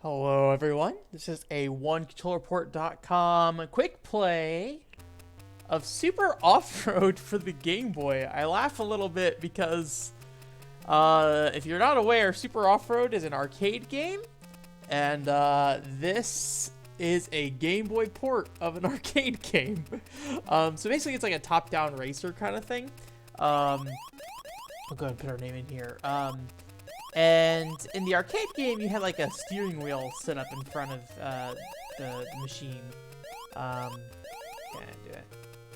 Hello everyone, this is a OneControllerPort.com quick play of Super Off-Road for the Game Boy. I laugh a little bit because if you're not aware, Super Off-Road is an arcade game, and this is a Game Boy port of an arcade game. So basically it's like a top-down racer kind of thing. I'll go ahead and put our name in here. And in the arcade game, you had like a steering wheel set up in front of the machine. Can I do it?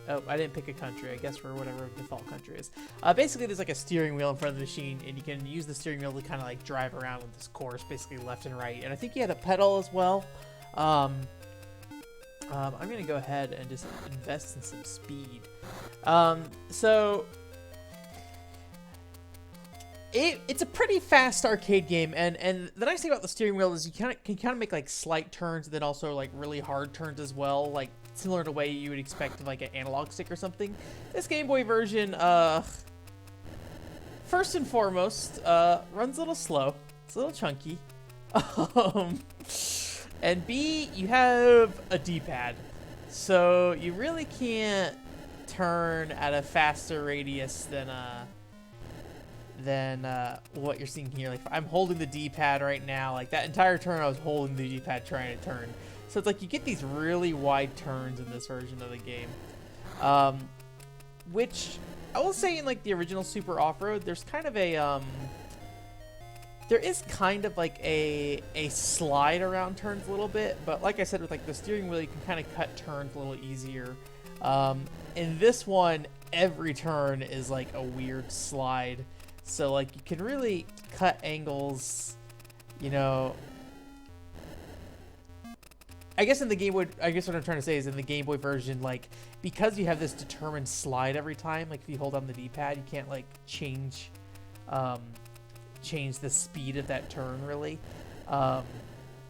Oh, I didn't pick a country. I guess for whatever default country is. Basically, there's like a steering wheel in front of the machine, and you can use the steering wheel to kind of like drive around with this course, basically left and right. And I think you had a pedal as well. I'm gonna go ahead and just invest in some speed. It's a pretty fast arcade game, and the nice thing about the steering wheel is you can kind of make like slight turns, and then also like really hard turns as well, like similar to the way you would expect of like an analog stick or something. This Game Boy version, first and foremost, runs a little slow. It's a little chunky, and B, you have a D-pad, so you really can't turn at a faster radius than what you're seeing here. Like, I'm holding the D-pad right now. Like, that entire turn I was holding the D-pad trying to turn. So it's like you get these really wide turns in this version of the game. Which I will say in like the original Super Off-Road, there's kind of a there is kind of like a slide around turns a little bit, but like I said, with like the steering wheel, you can kind of cut turns a little easier. In this one, every turn is like a weird slide. So, like, you can really cut angles, you know. I guess in the Game Boy, I guess what I'm trying to say is in the Game Boy version, like, because you have this determined slide every time, like, if you hold on the D-pad, you can't, like, change the speed of that turn, really.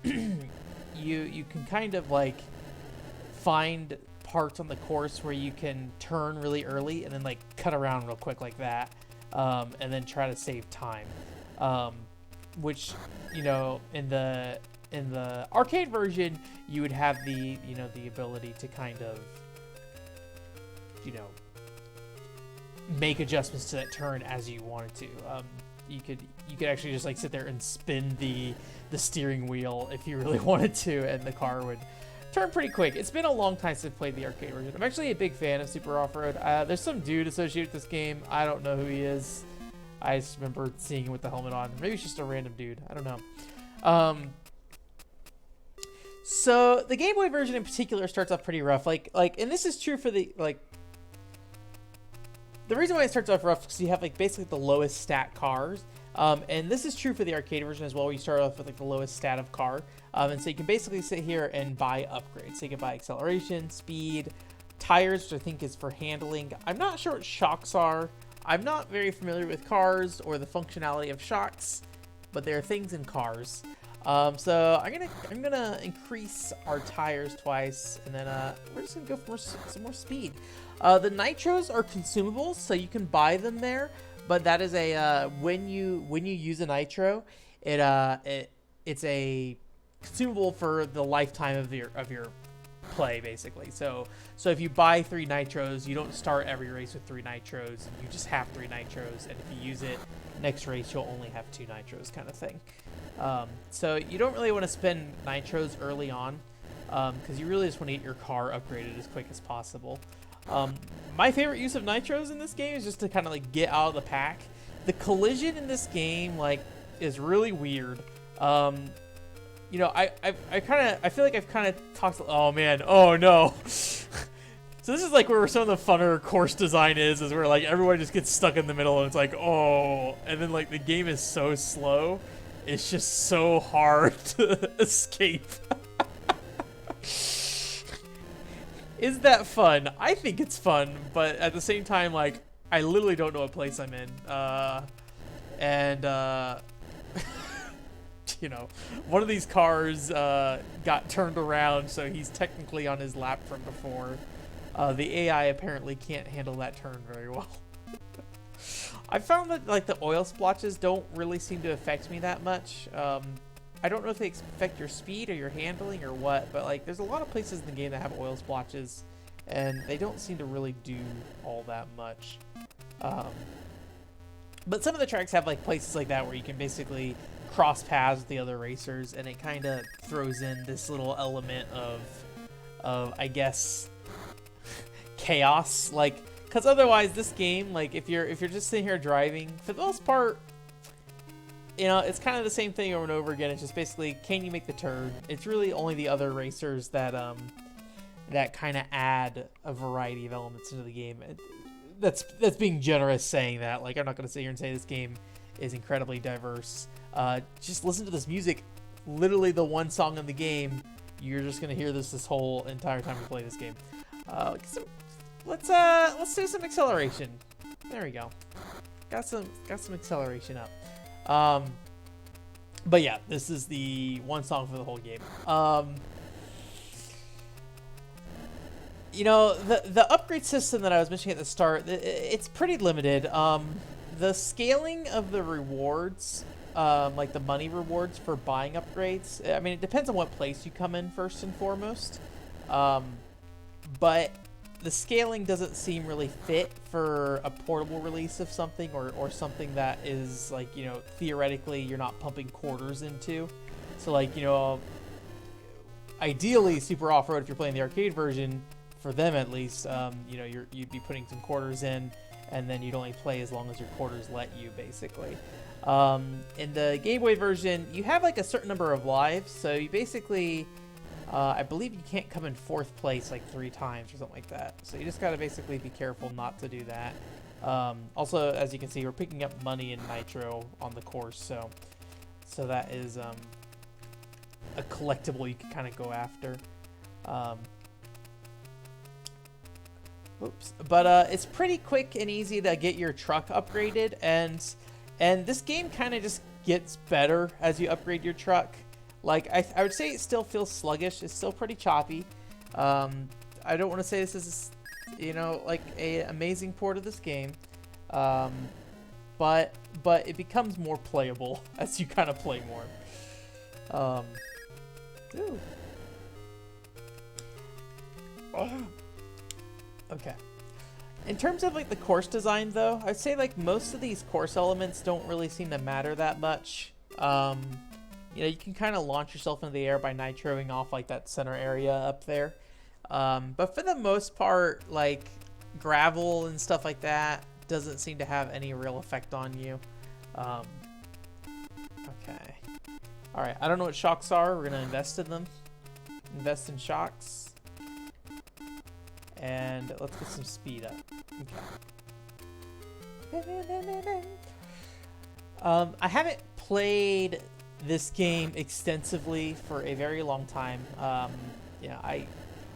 You can kind of, like, find parts on the course where you can turn really early and then, like, cut around real quick like that. And then try to save time, which, you know, in the arcade version, you would have the ability to kind of, you know, make adjustments to that turn as you wanted to. You could actually just like sit there and spin the steering wheel if you really wanted to, and the car would turn pretty quick. It's been a long time since I've played the arcade version. I'm actually a big fan of Super Off-Road. There's some dude associated with this game. I don't know who he is. I just remember seeing him with the helmet on. Maybe it's just a random dude. I don't know. So the Game Boy version in particular starts off pretty rough. Like, and this is true for the reason why it starts off rough is because you have like basically the lowest stat cars. And this is true for the arcade version as well, where you start off with like the lowest stat of car. And so you can basically sit here and buy upgrades. So you can buy acceleration, speed, tires, which I think is for handling. I'm not sure what shocks are. I'm not very familiar with cars or the functionality of shocks, but there are things in cars. So I'm gonna increase our tires twice, and then we're just gonna go for some more speed. The nitros are consumables, so you can buy them there. But that is a when you use a nitro, it's a consumable for the lifetime of your play, basically. So if you buy 3 nitros, you don't start every race with 3 nitros. You just have 3 nitros, and if you use it next race, you'll only have 2 nitros, kind of thing. So you don't really want to spend nitros early on, because you really just want to get your car upgraded as quick as possible. My favorite use of nitros in this game is just to kind of like get out of the pack. The collision in this game like is really weird. You know, I feel like I've kind of talked. Oh man, oh no. So this is like where some of the funner course design is where like everyone just gets stuck in the middle and it's like, oh, and then like the game is so slow, it's just so hard to escape. Is that fun? I think it's fun, but at the same time, like, I literally don't know what place I'm in. You know, one of these cars got turned around, so he's technically on his lap from before. The AI apparently can't handle that turn very well. I found that, like, the oil splotches don't really seem to affect me that much. I don't know if they affect your speed or your handling or what, but like there's a lot of places in the game that have oil splotches, and they don't seem to really do all that much. But some of the tracks have like places like that where you can basically cross paths with the other racers, and it kind of throws in this little element of I guess chaos, like, because otherwise this game, like if you're just sitting here driving, for the most part, you know, it's kind of the same thing over and over again. It's just basically, can you make the turn? It's really only the other racers that that kind of add a variety of elements into the game. That's being generous saying that. Like, I'm not going to sit here and say this game is incredibly diverse. Just listen to this music. Literally the one song in the game, you're just going to hear this whole entire time we play this game. So let's do some acceleration. There we go. Got some acceleration up. But yeah, this is the one song for the whole game. You know, the upgrade system that I was mentioning at the start, it's pretty limited. The scaling of the rewards, like the money rewards for buying upgrades, I mean, it depends on what place you come in first and foremost. But the scaling doesn't seem really fit for a portable release of something, or something that is like, you know, theoretically you're not pumping quarters into. So like, you know, ideally Super Off-Road, if you're playing the arcade version, for them at least, you know, you'd be putting some quarters in, and then you'd only play as long as your quarters let you, basically. In the Game Boy version, you have like a certain number of lives, so you basically, I believe you can't come in 4th place like 3 times or something like that. So you just gotta basically be careful not to do that. Also, as you can see, we're picking up money in Nitro on the course, so that is a collectible you can kind of go after. Oops. But it's pretty quick and easy to get your truck upgraded, and this game kind of just gets better as you upgrade your truck. Like, I would say it still feels sluggish. It's still pretty choppy. I don't want to say this is, you know, like a amazing port of this game, but it becomes more playable as you kind of play more. Ooh. Oh. Okay. In terms of like the course design, though, I'd say like most of these course elements don't really seem to matter that much. You know, you can kind of launch yourself into the air by nitroing off like that center area up there. But for the most part, like gravel and stuff like that doesn't seem to have any real effect on you. Okay. All right. I don't know what shocks are. We're gonna invest in them. Invest in shocks. And let's get some speed up. Okay. I haven't played this game extensively for a very long time. Yeah,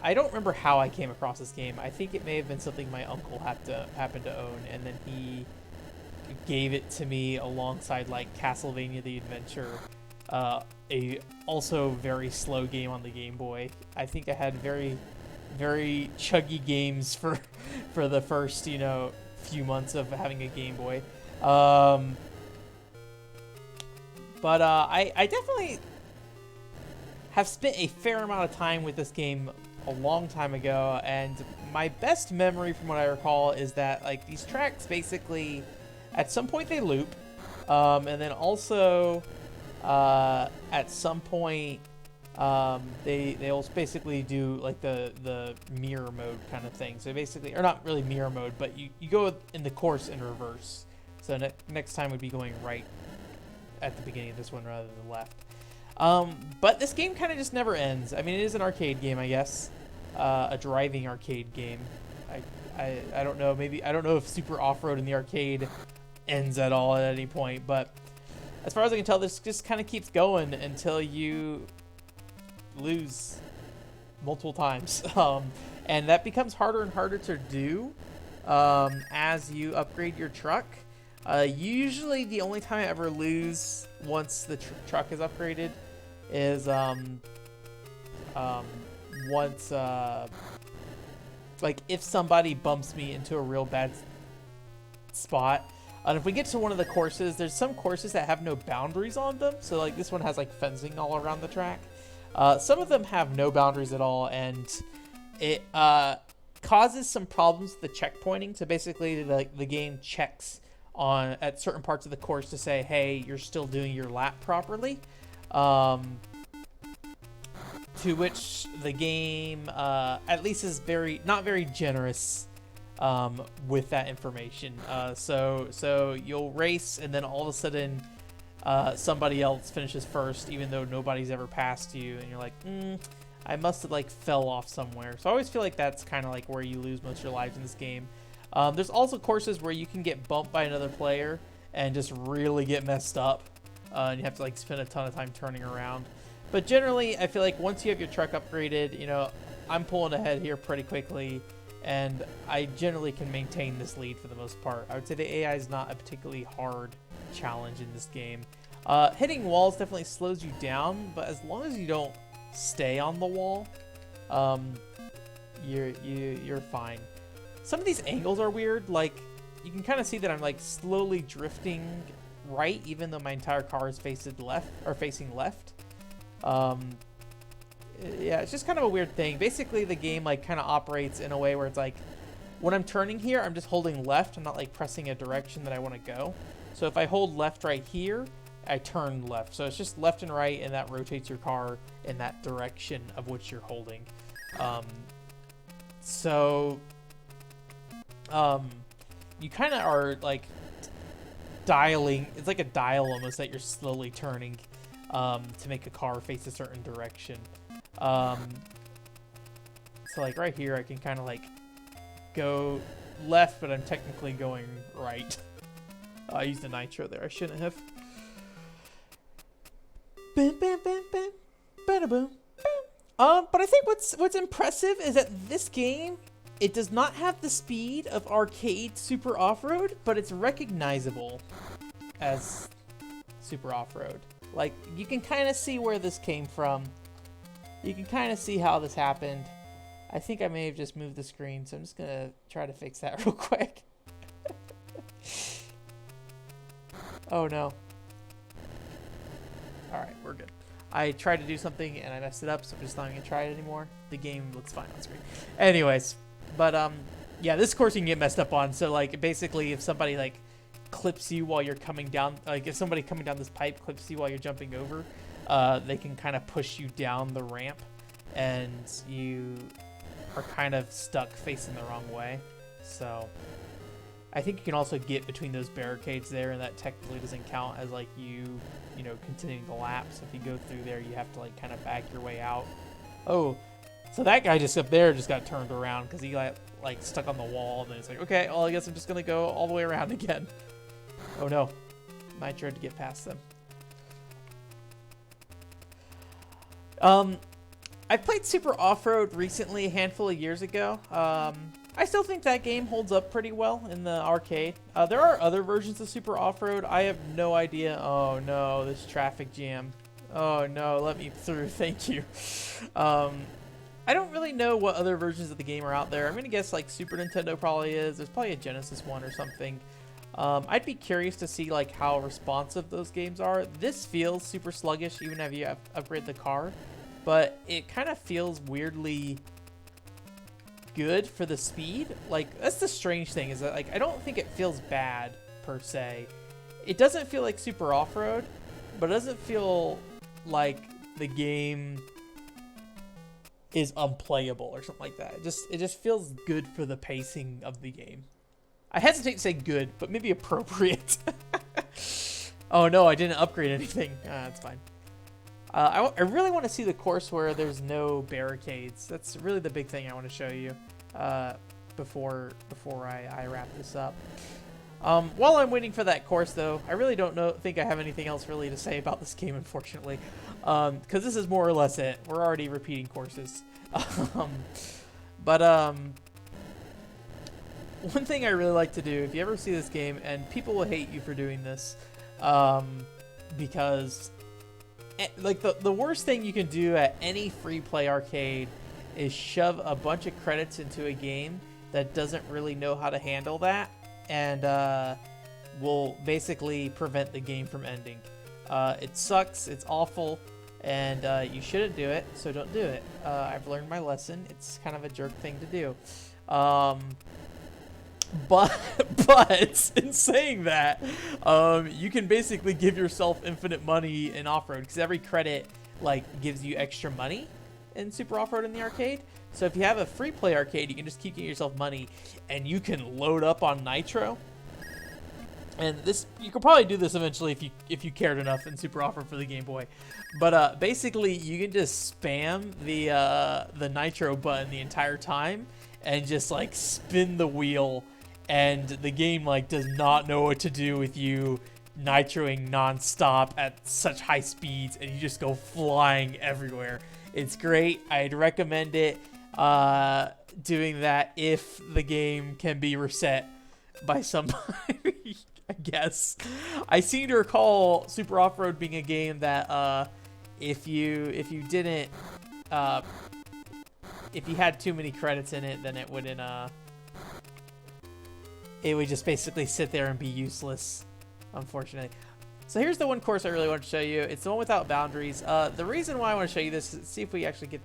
I don't remember how I came across this game. I think it may have been something my uncle happened to own, and then he gave it to me alongside like Castlevania the Adventure, a also very slow game on the Game Boy. I think I had very chuggy games for the first, you know, few months of having a Game Boy. But I definitely have spent a fair amount of time with this game a long time ago, and my best memory from what I recall is that like these tracks basically at some point they loop, and then also at some point they'll basically do like the mirror mode kind of thing. So basically, or not really mirror mode, but you go in the course in reverse. So next time would be going right at the beginning of this one rather than left. But this game kind of just never ends. I mean, it is an arcade game, I guess, a driving arcade game. I don't know. Maybe I don't know if Super Off-Road in the arcade ends at all at any point, but as far as I can tell, this just kind of keeps going until you lose multiple times, and that becomes harder and harder to do as you upgrade your truck. Usually the only time I ever lose once the truck is upgraded is once like if somebody bumps me into a real bad spot. And if we get to one of the courses, there's some courses that have no boundaries on them. So like this one has like fencing all around the track. Some of them have no boundaries at all, and it causes some problems with the checkpointing. So basically, the game checks on at certain parts of the course to say, hey, you're still doing your lap properly. To which the game at least is not very generous with that information. So you'll race, and then all of a sudden somebody else finishes first, even though nobody's ever passed you, and you're like, I must have like fell off somewhere. So I always feel like that's kind of like where you lose most of your lives in this game. There's also courses where you can get bumped by another player and just really get messed up, and you have to like spend a ton of time turning around. But generally, I feel like once you have your truck upgraded, you know, I'm pulling ahead here pretty quickly, and I generally can maintain this lead for the most part. I would say the AI is not a particularly hard challenge in this game. Hitting walls definitely slows you down, but as long as you don't stay on the wall, you're fine. Some of these angles are weird. Like, you can kind of see that I'm like slowly drifting right, even though my entire car is facing left. Yeah, it's just kind of a weird thing. Basically, the game like kind of operates in a way where it's like, when I'm turning here, I'm just holding left. I'm not like pressing a direction that I want to go. So if I hold left right here, I turn left. So it's just left and right, and that rotates your car in that direction of which you're holding. You kind of are like dialing. It's like a dial almost that you're slowly turning to make a car face a certain direction. So like right here, I can kind of like go left, but I'm technically going right. I used the nitro there. I shouldn't have. Bam, bam, bam, bam, bada boom, bam. But I think what's impressive is that this game, it does not have the speed of arcade Super Off-Road, but it's recognizable as Super Off-Road. Like, you can kind of see where this came from. You can kind of see how this happened. I think I may have just moved the screen, so I'm just going to try to fix that real quick. Oh, no. Alright, we're good. I tried to do something, and I messed it up, so I'm just not going to try it anymore. The game looks fine on screen. Anyways, but, yeah, this course you can get messed up on. So, like, basically, if somebody, like, clips you while you're coming down, like, if somebody coming down this pipe clips you while you're jumping over, they can kind of push you down the ramp, and you are kind of stuck facing the wrong way. So I think you can also get between those barricades there, and that technically doesn't count as like you know, continuing the lap. So if you go through there, you have to like kind of back your way out. Oh, so that guy just up there just got turned around because he got like stuck on the wall, and then it's like, okay, well, I guess I'm just gonna go all the way around again. Oh no, nitro to get past them. I played Super Off-Road recently, a handful of years ago. I still think that game holds up pretty well in the arcade. There are other versions of Super Off-Road. I have no idea. Oh no, this traffic jam. Oh no, let me through, thank you. I don't really know what other versions of the game are out there. I'm gonna guess like Super Nintendo probably is. There's probably a Genesis one or something. I'd be curious to see like how responsive those games are. This feels super sluggish even if you upgrade the car, but it kind of feels weirdly good for the speed. Like, that's the strange thing, is that like I don't think it feels bad per se. It doesn't feel like Super Off-Road, but it doesn't feel like the game is unplayable or something like that. It just feels good for the pacing of the game. I hesitate to say good, but maybe appropriate. Oh no, I didn't upgrade anything. That's fine. I really want to see the course where there's no barricades. That's really the big thing I want to show you before I wrap this up. While I'm waiting for that course, though, I really don't think I have anything else really to say about this game, unfortunately, because this is more or less it. We're already repeating courses. One thing I really like to do, if you ever see this game, and people will hate you for doing this, because like the worst thing you can do at any free play arcade is shove a bunch of credits into a game that doesn't really know how to handle that, and will basically prevent the game from ending. It sucks, it's awful, and you shouldn't do it, so don't do it. I've learned my lesson. It's kind of a jerk thing to do. But in saying that, you can basically give yourself infinite money in off-road, because every credit like gives you extra money in Super Off-Road in the arcade. So if you have a free play arcade, you can just keep getting yourself money, and you can load up on Nitro. And this, you could probably do this eventually if you cared enough in Super Off-Road for the Game Boy. But basically, you can just spam the Nitro button the entire time and just like spin the wheel, and the game like does not know what to do with you nitroing nonstop at such high speeds, and you just go flying everywhere. It's great. I'd recommend it. Doing that if the game can be reset by somebody. I guess. I seem to recall Super Off-Road being a game that if you didn't if you had too many credits in it, then it wouldn't it would just basically sit there and be useless, unfortunately. So here's the one course I really want to show you. It's the one without boundaries. The reason why I want to show you this is see if we actually get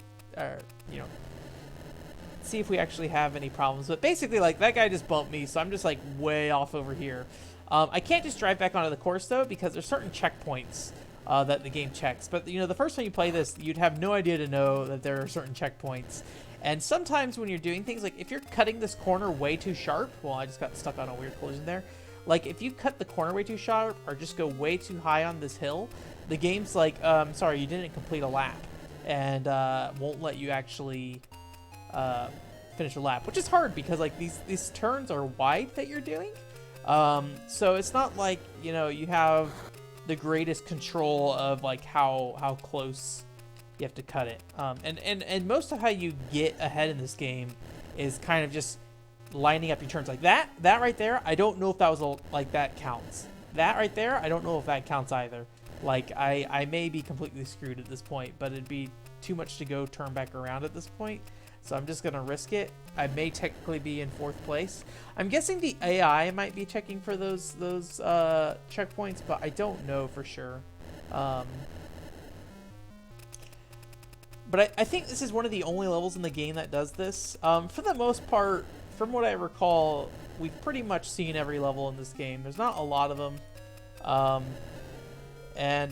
see if we actually have any problems. But basically, like, that guy just bumped me, so I'm just like way off over here. I can't just drive back onto the course though, because there's certain checkpoints that the game checks. But the first time you play this, you'd have no idea to know that there are certain checkpoints. And sometimes when you're doing things, like if you're cutting this corner way too sharp, well, I just got stuck on a weird collision there. Like if you cut the corner way too sharp or just go way too high on this hill, the game's like, sorry, you didn't complete a lap, and won't let you actually finish a lap, which is hard because like these turns are wide that you're doing. So it's not like, you have the greatest control of like how close you have to cut it. And most of how you get ahead in this game is kind of just lining up your turns like that. That right there, I don't know if that was like that counts. That right there, I don't know if that counts either. Like I may be completely screwed at this point, but it'd be too much to go turn back around at this point. So I'm just going to risk it. I may technically be in 4th place. I'm guessing the AI might be checking for those checkpoints, but I don't know for sure. But I think this is one of the only levels in the game that does this. For the most part, from what I recall, we've pretty much seen every level in this game. There's not a lot of them. This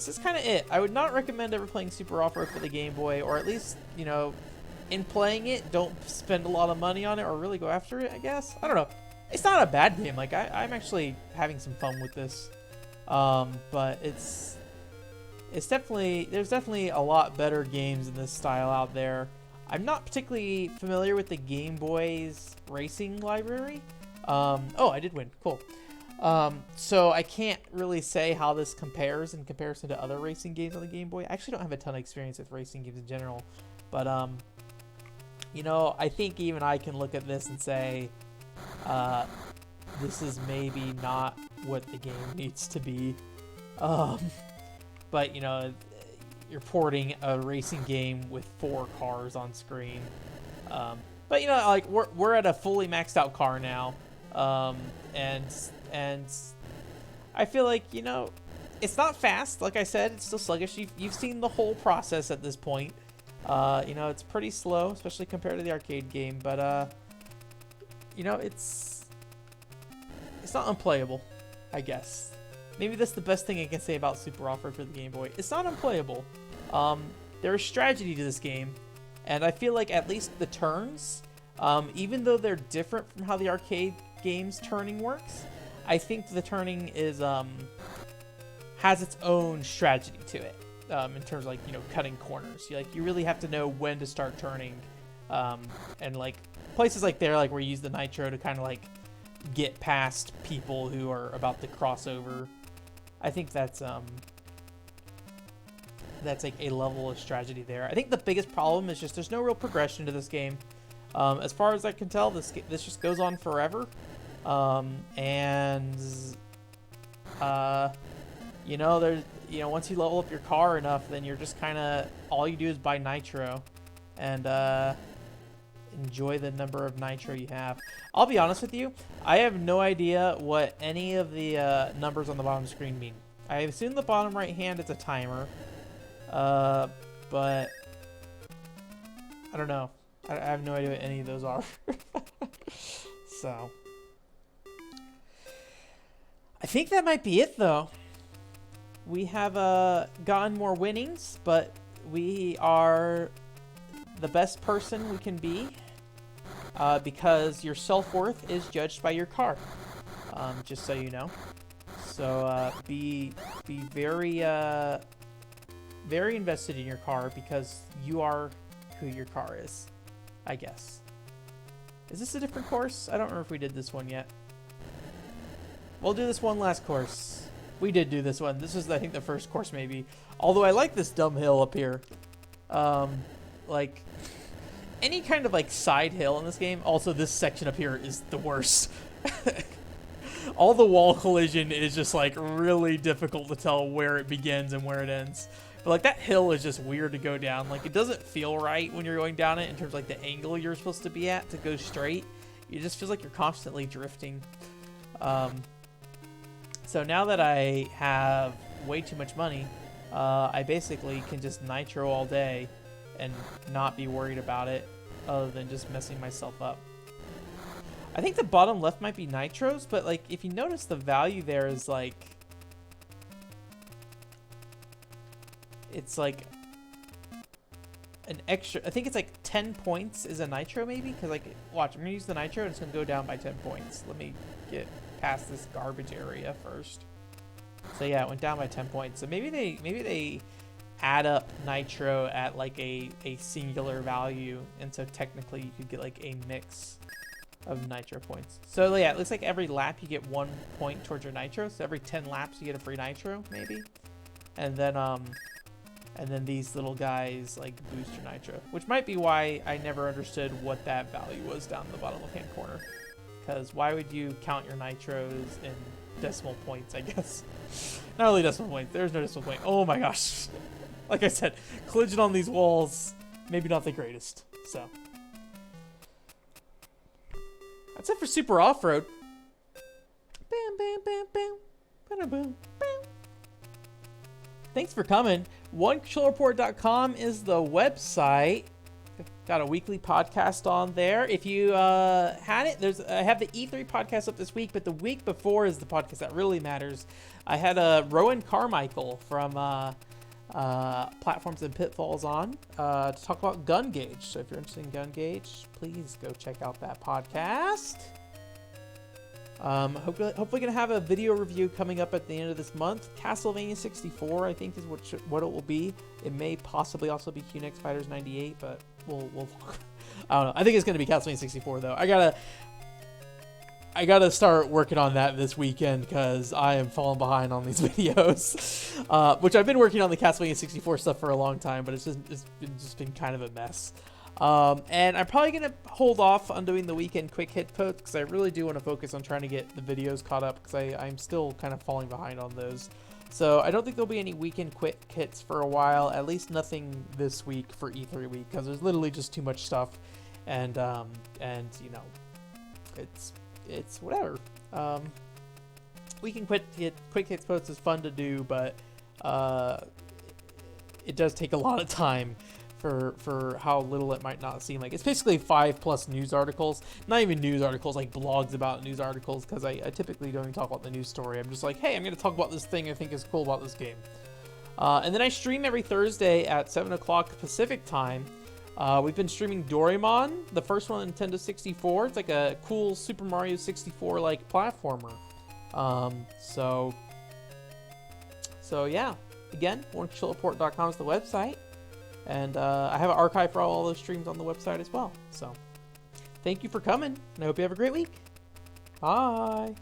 is kind of it. I would not recommend ever playing Super Off-Road for the Game Boy, or at least, in playing it, don't spend a lot of money on it or really go after it, I guess. I don't know. It's not a bad game. Like, I'm actually having some fun with this. But there's definitely a lot better games in this style out there. I'm not particularly familiar with the Game Boy's racing library. Oh, I did win. Cool. So I can't really say how this compares in comparison to other racing games on the Game Boy. I actually don't have a ton of experience with racing games in general, but I think even I can look at this and say, this is maybe not what the game needs to be. But you're porting a racing game with 4 cars on screen. But like we're at a fully maxed out car now, and I feel like, it's not fast. Like I said, it's still sluggish. You've seen the whole process at this point. It's pretty slow, especially compared to the arcade game. But, it's not unplayable, I guess. Maybe that's the best thing I can say about Super Off-Road for the Game Boy. It's not unplayable. There is strategy to this game. And I feel like at least the turns, even though they're different from how the arcade game's turning works, I think the turning is has its own strategy to it, in terms of like cutting corners. You really have to know when to start turning, and like places like there, like where you use the nitro to kind of like get past people who are about to cross over. I think that's like a level of strategy there. I think the biggest problem is just there's no real progression to this game. As far as I can tell, this just goes on forever. There's, once you level up your car enough, then you're just kind of, all you do is buy nitro. And, enjoy the number of nitro you have. I'll be honest with you, I have no idea what any of the numbers on the bottom screen mean. I assume the bottom right hand is a timer, but I don't know. I have no idea what any of those are. So I think that might be it, though. We have gotten more winnings, but we are the best person we can be because your self-worth is judged by your car, just so you know. So be very very invested in your car because you are who your car is, I guess. Is this a different course? I don't remember if we did this one yet. We'll do this one last course. We did do this one. This is, I think, the first course maybe. Although I like this dumb hill up here. Like, any kind of like side hill in this game. Also, this section up here is the worst. All the wall collision is just like really difficult to tell where it begins and where it ends. But like that hill is just weird to go down. Like it doesn't feel right when you're going down it in terms of like the angle you're supposed to be at to go straight. It just feels like you're constantly drifting. So now that I have way too much money, I basically can just nitro all day and not be worried about it other than just messing myself up. I think the bottom left might be nitros, but like if you notice the value there is like, it's like an extra, I think it's like 10 points is a nitro maybe, because like, watch, I'm gonna use the nitro and it's gonna go down by 10 points. Let me get past this garbage area first. So yeah, it went down by 10 points. So maybe they add up nitro at like a singular value, and so technically you could get like a mix of nitro points. So yeah, it looks like every lap you get 1 point towards your nitro. So every 10 laps you get a free nitro maybe, and then these little guys like boost your nitro, which might be why I never understood what that value was down in the bottom left hand corner. Because why would you count your nitros in decimal points, I guess? Not really decimal points. There's no decimal point. Oh my gosh. Like I said, collision on these walls, maybe not the greatest. So that's it for Super Off-Road. Bam, bam, bam, bam. Bam, bam, bam. Thanks for coming. OneControlReport.com is the website. Got a weekly podcast on there. If you had it, I have the E3 podcast up this week, but the week before is the podcast that really matters. I had Rowan Carmichael from Platforms and Pitfalls on to talk about Gun Gauge. So if you're interested in Gun Gauge, please go check out that podcast. Hopefully gonna have a video review coming up at the end of this month. Castlevania 64, I think, is what it will be. It may possibly also be QNX Fighters 98, but we'll I don't know. I think it's gonna be Castlevania 64 though. I gotta start working on that this weekend because I am falling behind on these videos. Which I've been working on the Castlevania 64 stuff for a long time, but it's been kind of a mess. And I'm probably going to hold off on doing the weekend quick hit posts because I really do want to focus on trying to get the videos caught up because I'm still kind of falling behind on those. So I don't think there'll be any weekend quick hits for a while, at least nothing this week for E3 week because there's literally just too much stuff, and you know, it's whatever. Weekend quick hits posts is fun to do, but it does take a lot of time for how little it might not seem like. It's basically 5+ news articles, not even news articles, like blogs about news articles, because I typically don't even talk about the news story. I'm just like, hey, I'm going to talk about this thing I think is cool about this game. And then I stream every Thursday at 7 o'clock Pacific time. We've been streaming Doraemon, the first one on Nintendo 64. It's like a cool Super Mario 64 like platformer. So yeah, again, OneControlReport.com is the website. And I have an archive for all those streams on the website as well. So thank you for coming, and I hope you have a great week. Bye.